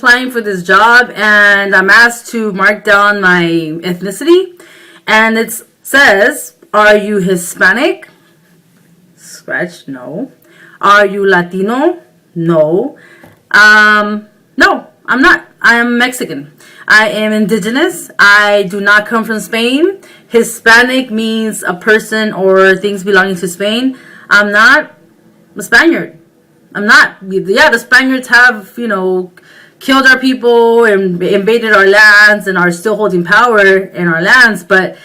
applying for this job and I'm asked to mark down my ethnicity, and it says, are you Hispanic? Scratch, no. Are you Latino? No. No, I'm not. I am Mexican. I am indigenous. I do not come from Spain. Hispanic means a person or things belonging to Spain. I'm not a Spaniard. I'm not. Yeah, the Spaniards have, killed our people and invaded our lands and are still holding power in our lands, but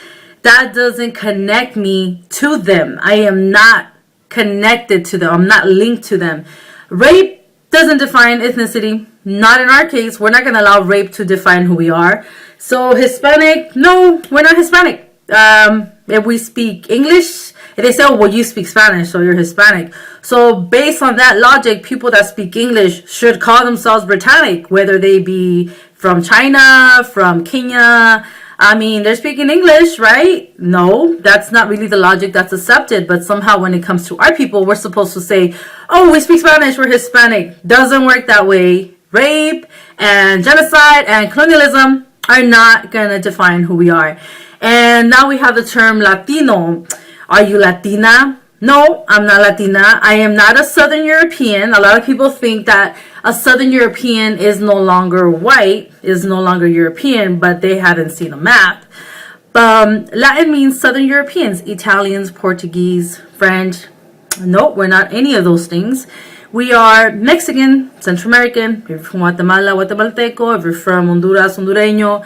that doesn't connect me to them. I am not connected to them. I'm not linked to them. Rape doesn't define ethnicity. Not in our case. We're not going to allow rape to define who we are. So Hispanic, no, we're not Hispanic. If we speak English, they say, oh, well, you speak Spanish, so you're Hispanic. So based on that logic, people that speak English should call themselves Britannic, whether they be from China, from Kenya. I mean, they're speaking English, right? No, that's not really the logic that's accepted. But somehow when it comes to our people, we're supposed to say, oh, we speak Spanish, we're Hispanic. Doesn't work that way. Rape and genocide and colonialism are not going to define who we are. And now we have the term Latino. Are you Latina? No, I'm not Latina. I am not a Southern European. A lot of people think that a Southern European is no longer white, is no longer European, but they haven't seen a map. Latin means Southern Europeans, Italians, Portuguese, French. Nope, we're not any of those things. We are Mexican, Central American. If you're from Guatemala, Guatemalteco. If you're from Honduras, Hondureño.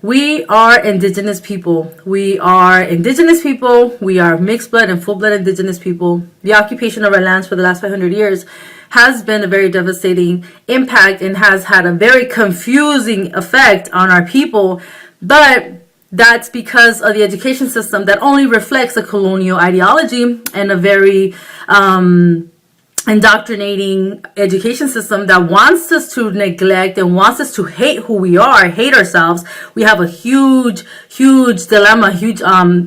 We are indigenous people. We are indigenous people. We are mixed blood and full blood indigenous people. The occupation of our lands for the last 500 years has been a very devastating impact and has had a very confusing effect on our people. But that's because of the education system that only reflects a colonial ideology and a very indoctrinating education system that wants us to neglect and wants us to hate who we are, hate ourselves. We have a huge dilemma, huge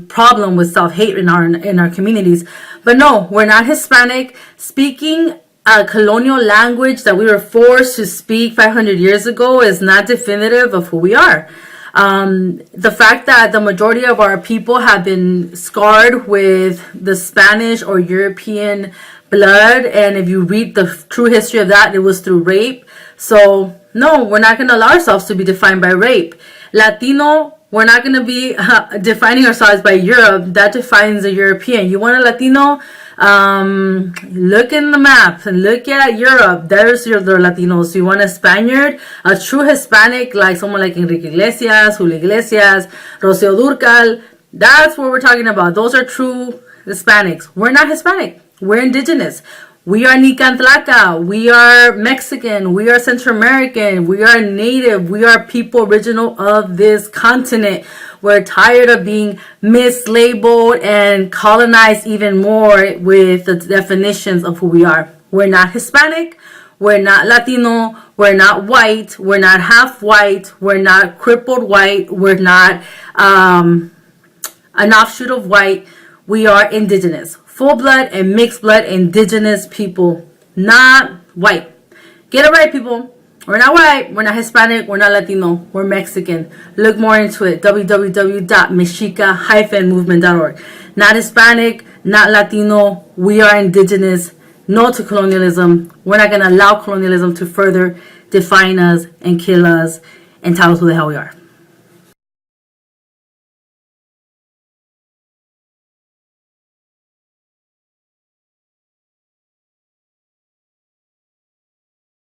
problem with self-hate in our communities. But no, we're not Hispanic. Speaking a colonial language that we were forced to speak 500 years ago is not definitive of who we are. The fact that the majority of our people have been scarred with the Spanish or European blood, and if you read the true history of that, it was through rape. So no, we're not going to allow ourselves to be defined by rape. Latino, we're not going to be defining ourselves by Europe. That defines a European. You want a Latino? Look in the map and look at Europe. There's the Latinos. You want a Spaniard, a true Hispanic, like someone like Enrique Iglesias, Julio Iglesias, Rocío Dúrcal. That's what we're talking about. Those are true Hispanics. We're not Hispanic. We're indigenous. We are Nicantlaca. We are Mexican. We are Central American. We are native. We are people original of this continent. We're tired of being mislabeled and colonized even more with the definitions of who we are. We're not Hispanic. We're not Latino. We're not white. We're not half white. We're not crippled white. We're not an offshoot of white. We are indigenous. Full blood and mixed blood indigenous people, not white. Get it right, people. We're not white, we're not Hispanic, we're not Latino, we're Mexican. Look more into it, www.mexica-movement.org. Not Hispanic, not Latino, we are indigenous. No to colonialism. We're not going to allow colonialism to further define us and kill us and tell us who the hell we are.